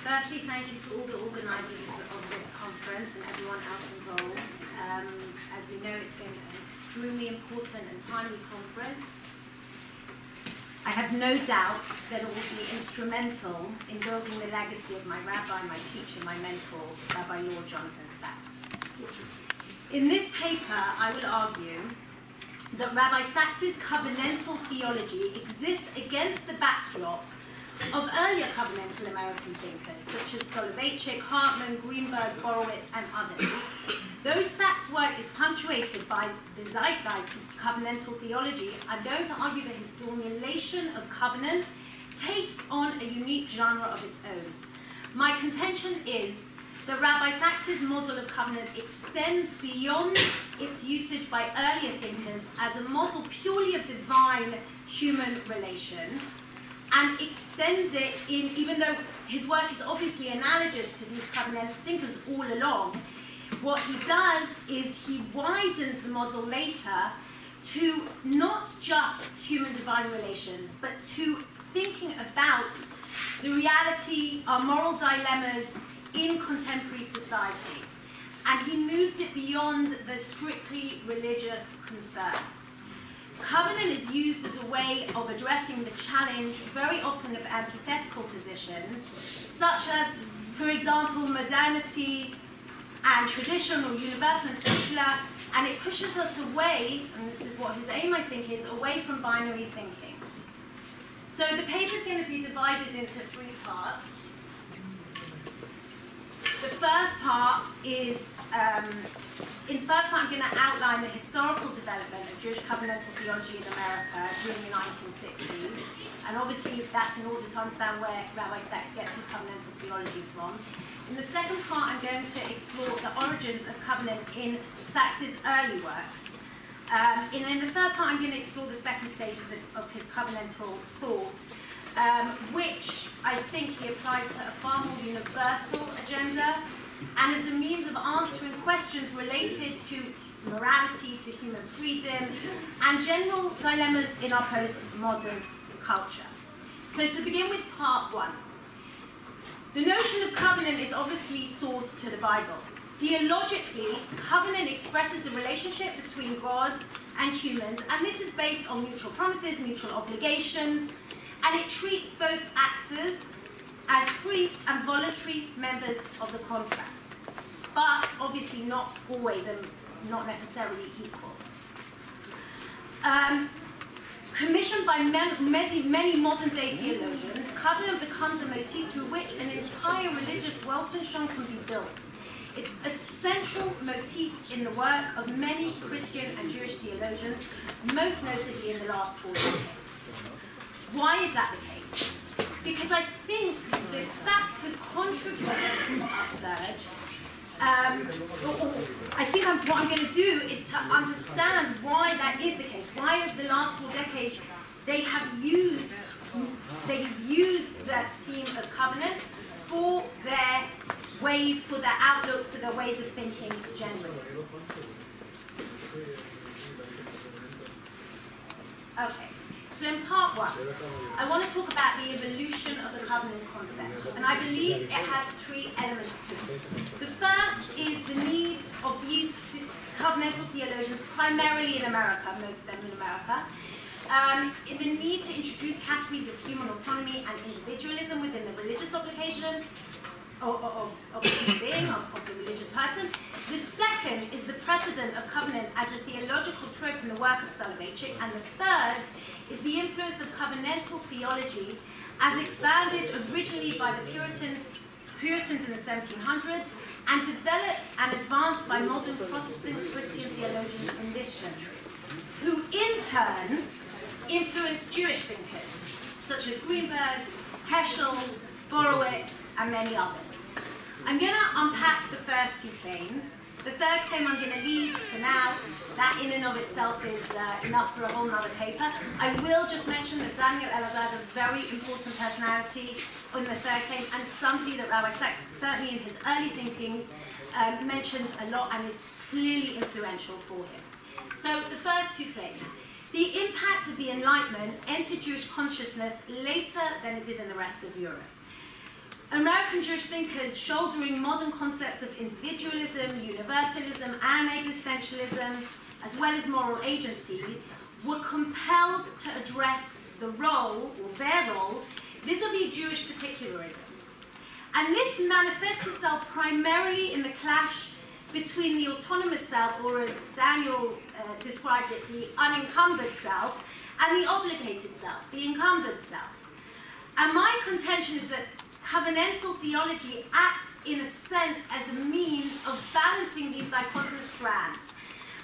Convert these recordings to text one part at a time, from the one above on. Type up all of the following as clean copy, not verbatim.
Firstly, thank you to all the organisers of this conference and everyone else involved. As we know, it's been an extremely important and timely conference. I have no doubt that it will be instrumental in building the legacy of my rabbi, my teacher, my mentor, Rabbi Lord Jonathan Sacks. In this paper, I will argue that Rabbi Sacks's covenantal theology exists against the backdrop of earlier covenantal American thinkers, such as Soloveitchik, Hartman, Greenberg, Borowitz, and others. Though Sacks' work is punctuated by the zeitgeist of covenantal theology, I'm going to argue that his formulation of covenant takes on a unique genre of its own. My contention is that Rabbi Sacks's model of covenant extends beyond its usage by earlier thinkers as a model purely of divine-human relation, and extends it in, even though his work is obviously analogous to these covenantal thinkers all along, what he does is he widens the model later to not just human-divine relations, but to thinking about the reality, our moral dilemmas in contemporary society. And he moves it beyond the strictly religious concern. Covenant is used as a way of addressing the challenge, very often of antithetical positions, such as, for example, modernity and tradition, or universal and secular, and it pushes us away, and this is what his aim, I think, is away from binary thinking. So the paper is going to be divided into 3 parts. The first part is, in the first part I'm going to outline the historical development of Jewish covenantal theology in America during the 1960s. And obviously that's in order to understand where Rabbi Sacks gets his covenantal theology from. In the second part I'm going to explore the origins of covenant in Sacks's early works. And in the third part I'm going to explore the second stages of his covenantal thought, which I think he applies to a far more universal agenda, and as a means of answering questions related to morality, to human freedom, and general dilemmas in our postmodern culture. So to begin with part 1. The notion of covenant is obviously sourced to the Bible. Theologically, covenant expresses the relationship between God and humans, and this is based on mutual promises, mutual obligations, and it treats both actors as free and voluntary members of the contract, but obviously not always and not necessarily equal. Commissioned by many modern-day theologians, covenant becomes a motif through which an entire religious Weltanschauung can be built. It's a central motif in the work of many Christian and Jewish theologians, most notably in the last 4 decades. Why is that the case? Because I think the factors contributing to this upsurge, what I'm going to do is to understand why that is the case. Why over the last 4 decades they have used that theme of covenant for their ways, for their outlooks, for their ways of thinking generally. Okay. So in part 1, I want to talk about the evolution of the covenant concept, and I believe it has 3 elements to it. The first is the need of these covenantal theologians, primarily in America, most of them in America, in the need to introduce categories of human autonomy and individualism within the religious obligation of the human being, of the religious person. The second is the precedent of covenant as a theological trope in the work of Soloveitchik, and the third is the influence of covenantal theology as expounded originally by the Puritans in the 1700s and developed and advanced by modern Protestant Christian theologians in this century, who in turn influenced Jewish thinkers such as Greenberg, Heschel, Borowitz, and many others. I'm going to unpack the first 2 claims. The third claim I'm going to leave for now. That in and of itself is enough for a whole other paper. I will just mention that Daniel Elazar is a very important personality in the third claim, and somebody that Rabbi Sacks, certainly in his early thinkings, mentions a lot and is clearly influential for him. So the first 2 claims. The impact of the Enlightenment entered Jewish consciousness later than it did in the rest of Europe. American Jewish thinkers shouldering modern concepts of individualism, universalism, and existentialism, as well as moral agency, were compelled to address the role, or their role, vis-a-vis Jewish particularism. And this manifests itself primarily in the clash between the autonomous self, or as Daniel described it, the unencumbered self, and the obligated self, the encumbered self. And my contention is that covenantal theology acts, in a sense, as a means of balancing these dichotomous strands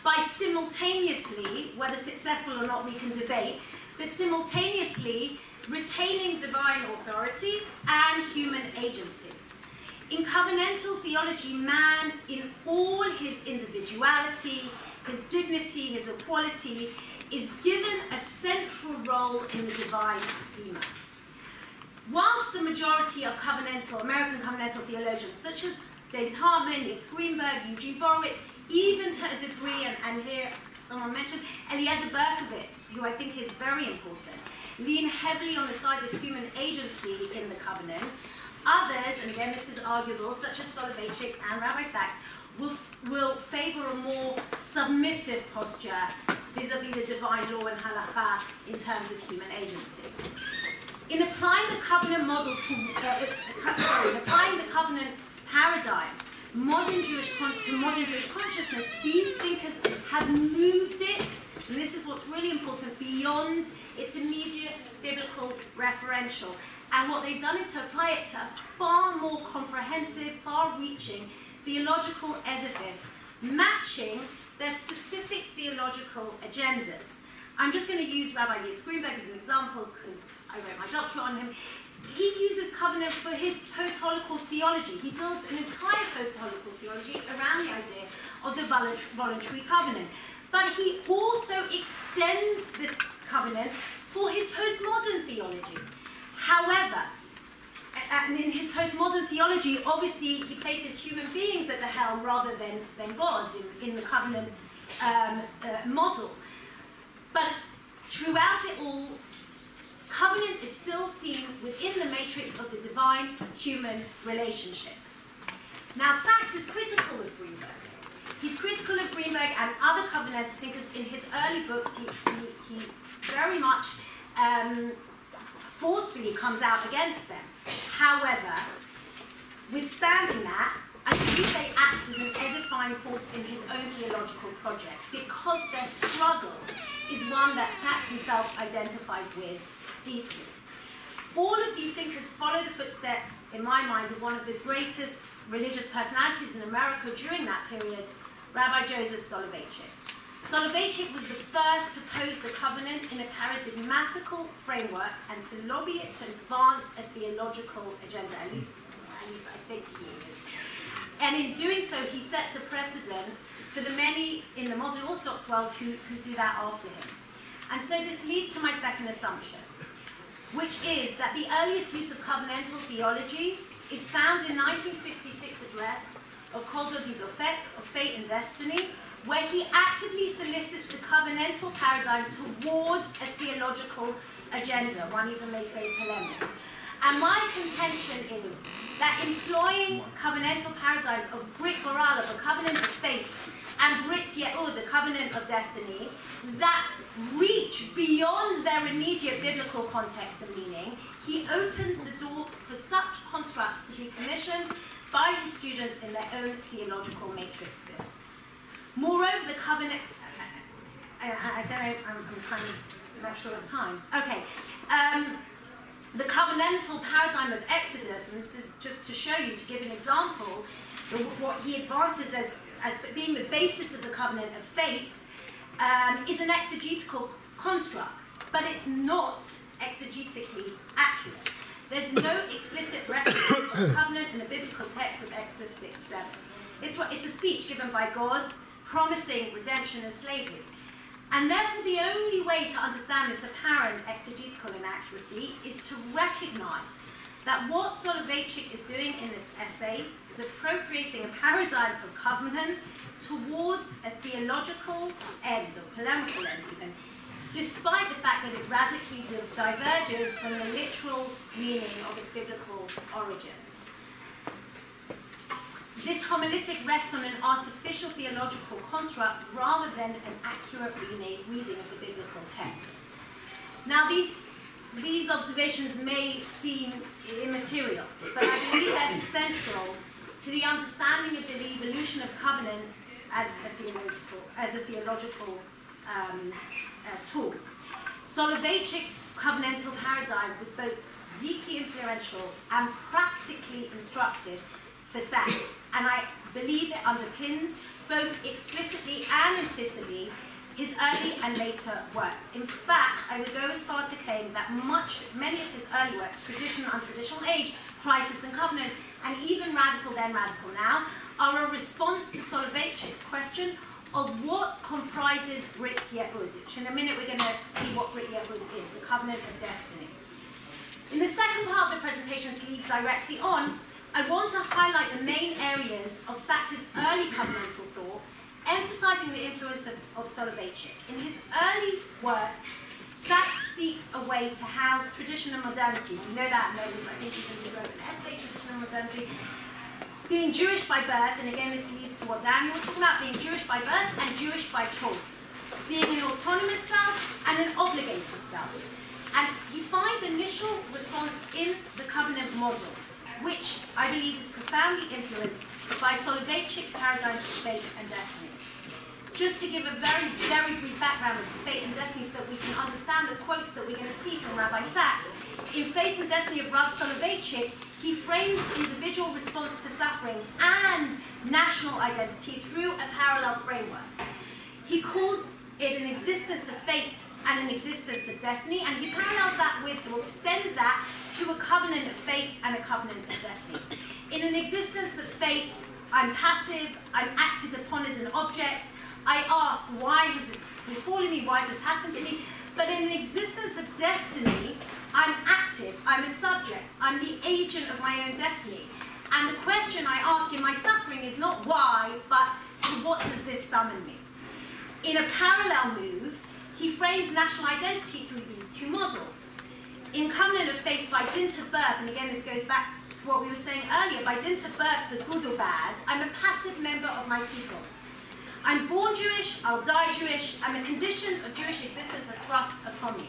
by simultaneously, whether successful or not we can debate, but simultaneously retaining divine authority and human agency. In covenantal theology, man, in all his individuality, his dignity, his equality, is given a central role in the divine schema. Whilst the majority of American covenantal theologians, such as David Hartman, Yitz Greenberg, Eugene Borowitz, even to a degree, and here someone mentioned Eliezer Berkowitz, who I think is very important, lean heavily on the side of human agency in the covenant. Others, and again this is arguable, such as Soloveitchik and Rabbi Sachs, will favour a more submissive posture vis-a-vis the divine law and halakha in terms of human agency. In applying the covenant model applying the covenant paradigm to modern Jewish consciousness, these thinkers have moved it, and this is what's really important, beyond its immediate biblical referential. And what they've done is to apply it to a far more comprehensive, far-reaching theological edifice, matching their specific theological agendas. I'm just going to use Rabbi Yitz Greenberg as an example because I wrote my doctorate on him. He uses covenant for his post-Holocaust theology. He builds an entire post-Holocaust theology around the idea of the voluntary covenant. But he also extends the covenant for his postmodern theology. However, and in his postmodern theology, obviously he places human beings at the helm rather than God in the covenant model. But throughout it all, covenant is still seen within the matrix of the divine-human relationship. Now, Sachs is critical of Greenberg. He's critical of Greenberg and other covenantal thinkers. In his early books, he very much forcefully comes out against them. However, withstanding that, I believe they act as an edifying force in his own theological project because their struggle is one that Sachs himself identifies with deeply. All of these thinkers follow the footsteps, in my mind, of one of the greatest religious personalities in America during that period, Rabbi Joseph Soloveitchik. Soloveitchik was the first to pose the covenant in a paradigmatical framework and to lobby it to advance a theological agenda, at least I think he is. And in doing so, he sets a precedent for the many in the modern Orthodox world who do that after him. And so this leads to my second assumption, which is that the earliest use of covenantal theology is found in 1956 address of Kol Dodi Dofek, of Fate and Destiny, where he actively solicits the covenantal paradigm towards a theological agenda, one even may say polemic. And my contention is that employing covenantal paradigms of Brit Goral, of a covenant of fate, and Brit Ye'ud, the covenant of destiny, that reach beyond their immediate biblical context and meaning, he opens the door for such constructs to be commissioned by his students in their own theological matrixes. Moreover, the covenant... I don't know, I'm kind of not sure of time. Okay. The covenantal paradigm of Exodus, and this is just to show you, to give an example, what he advances as being the basis of the covenant of fate, is an exegetical construct, but it's not exegetically accurate. There's no explicit reference to the covenant in the biblical text of Exodus 6:7. It's a speech given by God promising redemption and slavery. And therefore, the only way to understand this apparent exegetical inaccuracy is to recognize that what Soloveitchik is doing in this essay is appropriating a paradigm of covenant towards a theological end, or polemical end even, despite the fact that it radically diverges from the literal meaning of its biblical origins. This homiletic rests on an artificial theological construct rather than an accurate reading of the biblical text. Now, these observations may seem immaterial, but I believe they're central to the understanding of the evolution of covenant as a theological tool. Soloveitchik's covenantal paradigm was both deeply influential and practically instructive for Sachs, and I believe it underpins, both explicitly and implicitly, his early and later works. In fact, I would go as far to claim that many of his early works, Traditional, Untraditional Age, Crisis and Covenant, and even Radical Then, Radical Now, are a response to Soloveitchik's question of what comprises Brit Yehud, which in a minute we're going to see what Brit Yehud is, the covenant of destiny. In the second part of the presentation, to lead directly on, I want to highlight the main areas of Sachs's early covenantal thought, emphasizing the influence of Soloveitchik. In his early works, Sachs seeks a way to house tradition and modernity. You know that, I think he wrote an essay, Tradition and Modernity. Being Jewish by birth, and again this leads to what Daniel was talking about, being Jewish by birth and Jewish by choice. Being an autonomous self and an obligated self. And he finds initial response in the covenant model, which I believe is profoundly influenced by Soloveitchik's paradigms of fate and destiny. Just to give a very, very brief background of fate and destiny so that we can understand the quotes that we're going to see from Rabbi Sachs. In Fate and Destiny of Rav Soloveitchik, he frames individual response to suffering and national identity through a parallel framework. He calls it an existence of fate and an existence of destiny, and he parallels that with, or extends that to a covenant of fate and a covenant of destiny. In an existence of fate, I'm passive, I'm acted upon as an object, I ask, why has this befallen me, why has this happened to me? But in an existence of destiny, I'm active, I'm a subject, I'm the agent of my own destiny. And the question I ask in my suffering is not why, but to what does this summon me? In a parallel move, he frames national identity through these two models. In Covenant of Faith, by dint of birth, and again this goes back to what we were saying earlier, by dint of birth, the good or bad, I'm a passive member of my people. I'm born Jewish, I'll die Jewish, and the conditions of Jewish existence are thrust upon me.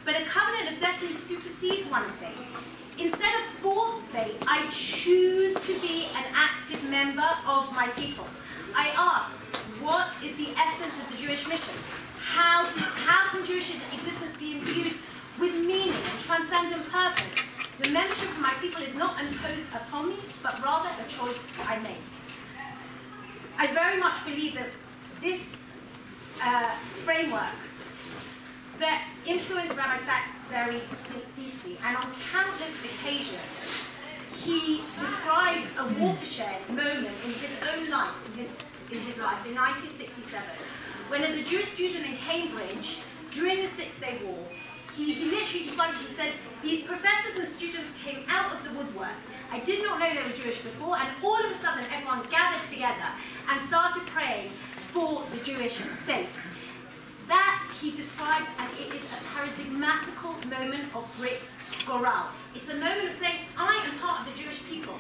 But a covenant of destiny supersedes one thing. Instead of forced fate, I choose to be an active member of my people. I ask, what is the essence of the Jewish mission? How can Jewish existence be imbued with meaning and transcendent purpose? The membership of my people is not imposed upon me, but rather a choice I make. I very much believe that this framework that influenced Rabbi Sachs very deeply, and on countless occasions, he describes a watershed moment in his own life, in his life, in 1967, when as a Jewish student in Cambridge, during the Six-Day War, he literally describes it. He says, these professors and students came out of the woodwork. I did not know they were Jewish before, and all of a sudden everyone gathered together and started praying for the Jewish state. That he describes as it is a paradigmatical moment of Brit Goral. It's a moment of saying, I am part of the Jewish people.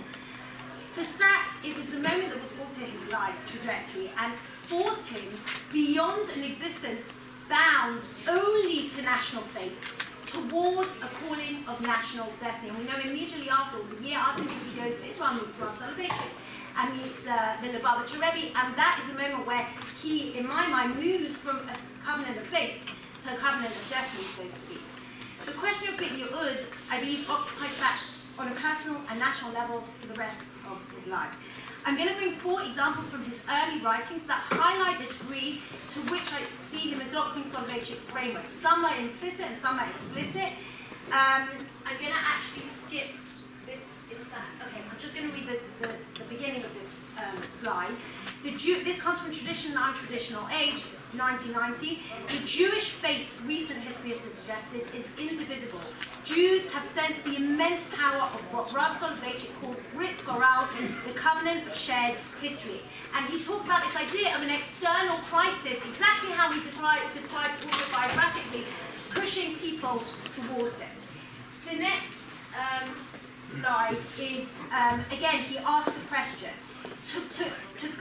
For Sachs, it was the moment that would alter his life trajectory and force him beyond an existence bound only to national fate, towards a calling of national destiny. And we know immediately after, the year after he goes to Israel, meets Rav Soloveitchik, and meets the Lubavitcher Rebbe, and that is a moment where he, in my mind, moves from a covenant of fate to a covenant of destiny, so to speak. The question of Brit Yehud, I believe, occupies Sachs on a personal and national level for the rest of his life. I'm going to bring 4 examples from his early writings that highlight the degree to which I see him adopting Soloveitchik's framework. Some are implicit and some are explicit. I'm going to actually skip this. Okay, I'm just going to read the beginning of this slide. This comes from Tradition and Untraditional Age, 1990. The Jewish fate, recent history has suggested, is indivisible. Jews have sensed the immense power of what Rav Soloveitchik calls Brit Goral, the covenant of shared history. And he talks about this idea of an external crisis, exactly how he describes autobiographically, pushing people towards it. The next slide is, again, he asked the question,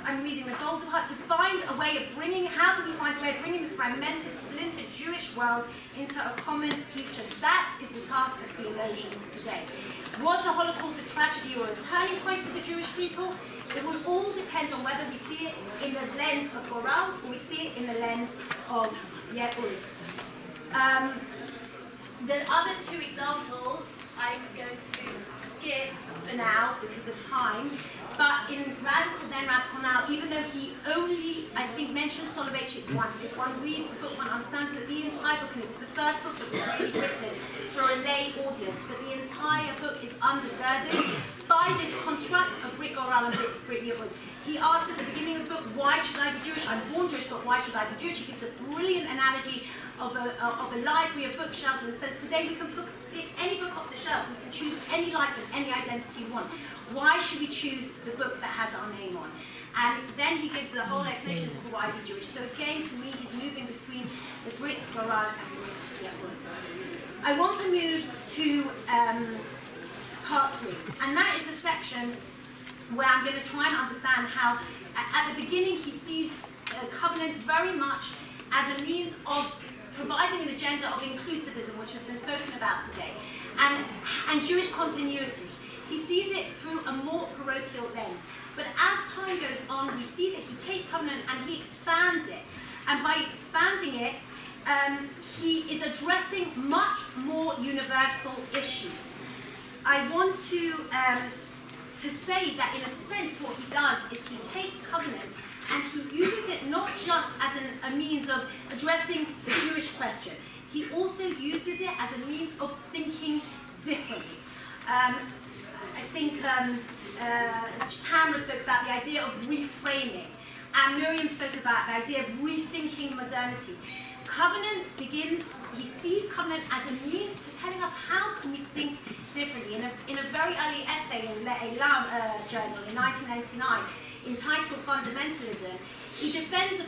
I'm reading the Golden Heart, to find a way of bringing, how do we find a way of bringing the fragmented, splintered Jewish world into a common future? That is the task of theologians today. Was the Holocaust a tragedy or a turning point for the Jewish people? It will all depend on whether we see it in the lens of Goral or we see it in the lens of Yehud. The other two examples I'm going to skip for now because of time, but in Radical Then, Radical Now, even though he only, I think, mentions Soloveitchik once, if one reads the book, one understands that the entire book, and it was the first book that was really written for a lay audience, but the entire book is undergirded by this construct of Brit Goral and Brit Yehud. He asks at the beginning of the book, why should I be Jewish? I'm born Jewish, but why should I be Jewish? He gives a brilliant analogy of a library of bookshelves and says, today we can pick any book off the shelf, we can choose any life and any identity we want. Why should we choose the book that has our name on? And then he gives the whole explanation as to why we're Jewish. So again, to me, he's moving between the Brit Goral and the Brit Yehud. I want to move to part 3, and that is the section where I'm going to try and understand how, at the beginning, he sees covenant very much as a means of providing an agenda of inclusivism, which has been spoken about today, and Jewish continuity. He sees it through a more parochial lens. But as time goes on, we see that he takes covenant and he expands it. And by expanding it, he is addressing much more universal issues. I want to say that in a sense what he does is he takes covenant and he uses it not just as a means of addressing the Jewish question. He also uses it as a means of thinking differently. I think Tamra spoke about the idea of reframing, and Miriam spoke about the idea of rethinking modernity. Covenant begins, he sees covenant as a means to telling us how can we think differently. In a very early essay in Bar-Ilan journal in 1999, entitled Fundamentalism, he defends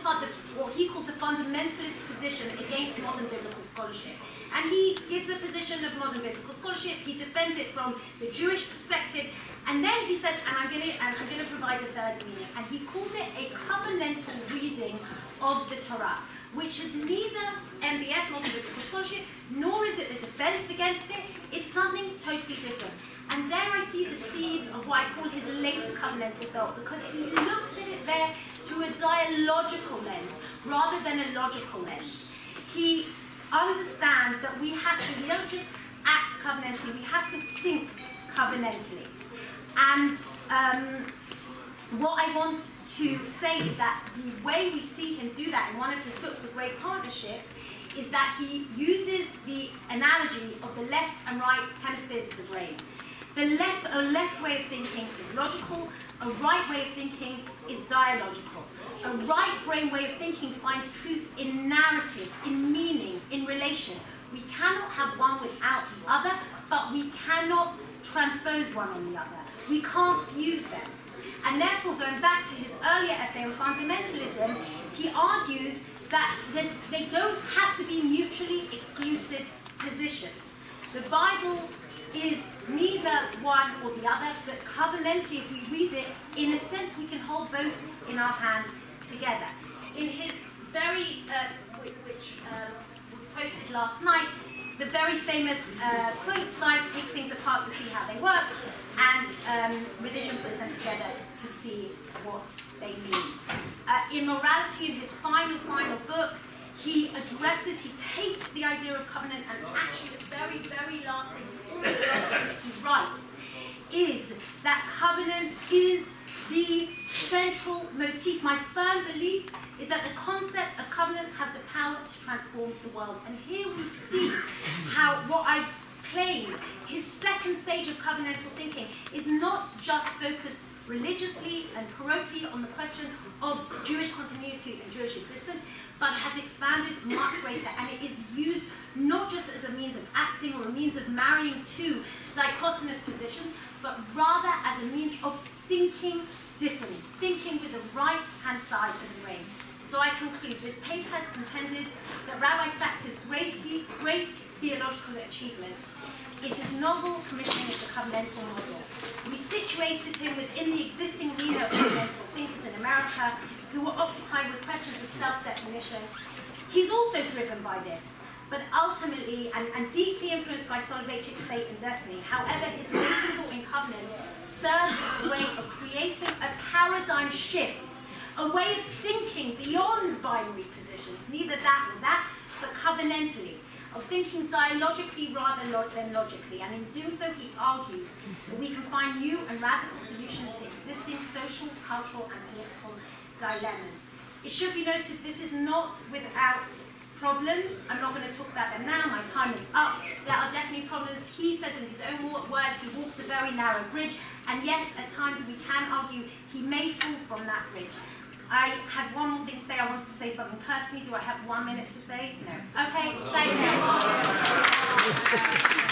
what he calls the fundamentalist position against modern biblical scholarship. And he gives the position of modern biblical scholarship, he defends it from the Jewish perspective, and then he says, and I'm going to provide a third meaning, and he calls it a covenantal reading of the Torah, which is neither MBS, modern biblical scholarship, nor is it the defense against it. It's something totally different. And there I see the seeds of what I call his later covenantal thought, because he looks at it there through a dialogical lens rather than a logical lens. He understands that we don't just act covenantally, we have to think covenantally. And what I want to say is that the way we see him do that in one of his books, The Great Partnership, is that he uses the analogy of the left and right hemispheres of the brain. A left way of thinking is logical, a right way of thinking is dialogical. A right brain way of thinking finds truth in narrative, in meaning, in relation. We cannot have one without the other, but we cannot transpose one on the other. We can't fuse them. And therefore, going back to his earlier essay on fundamentalism, he argues that they don't have to be mutually exclusive positions. The Bible is neither one or the other, but covenantally, if we read it, in a sense, we can hold both in our hands together. In his very, which was quoted last night, the very famous quote, science takes things apart to see how they work, and religion puts them together to see what they mean. In Morality, in his final book, he takes the idea of covenant, and actually the very, very last thing, he writes, is that covenant is the central motif. My firm belief is that the concept of covenant has the power to transform the world. And here we see how what I've claimed, his second stage of covenantal thinking, is not just focused religiously and parochially on the question of Jewish continuity and Jewish existence, but has expanded much greater, and it is used not just as a means of acting or a means of marrying two dichotomous positions, but rather as a means of thinking differently, thinking with the right-hand side of the brain. So I conclude, this paper has contended that Rabbi Sachs's great theological achievements is his novel commissioning of the covenantal situated him within the existing arena of covenantal thinkers in America who were occupied with questions of self-definition. He's also driven by this, but ultimately and deeply influenced by Soloveitchik's fate and destiny. However, his latent thought in Covenant serves as a way of creating a paradigm shift, a way of thinking beyond binary positions, neither that nor that, but covenantally, of thinking dialogically rather than logically. And in doing so, he argues that we can find new and radical solutions to existing social, cultural, and political dilemmas. It should be noted this is not without problems. I'm not going to talk about them now, my time is up. There are definitely problems. He says in his own words, he walks a very narrow bridge, and yes, at times we can argue he may fall from that bridge. I had one more thing to say. I wanted to say something personally. Do I have 1 minute to say? No. Okay, thank you.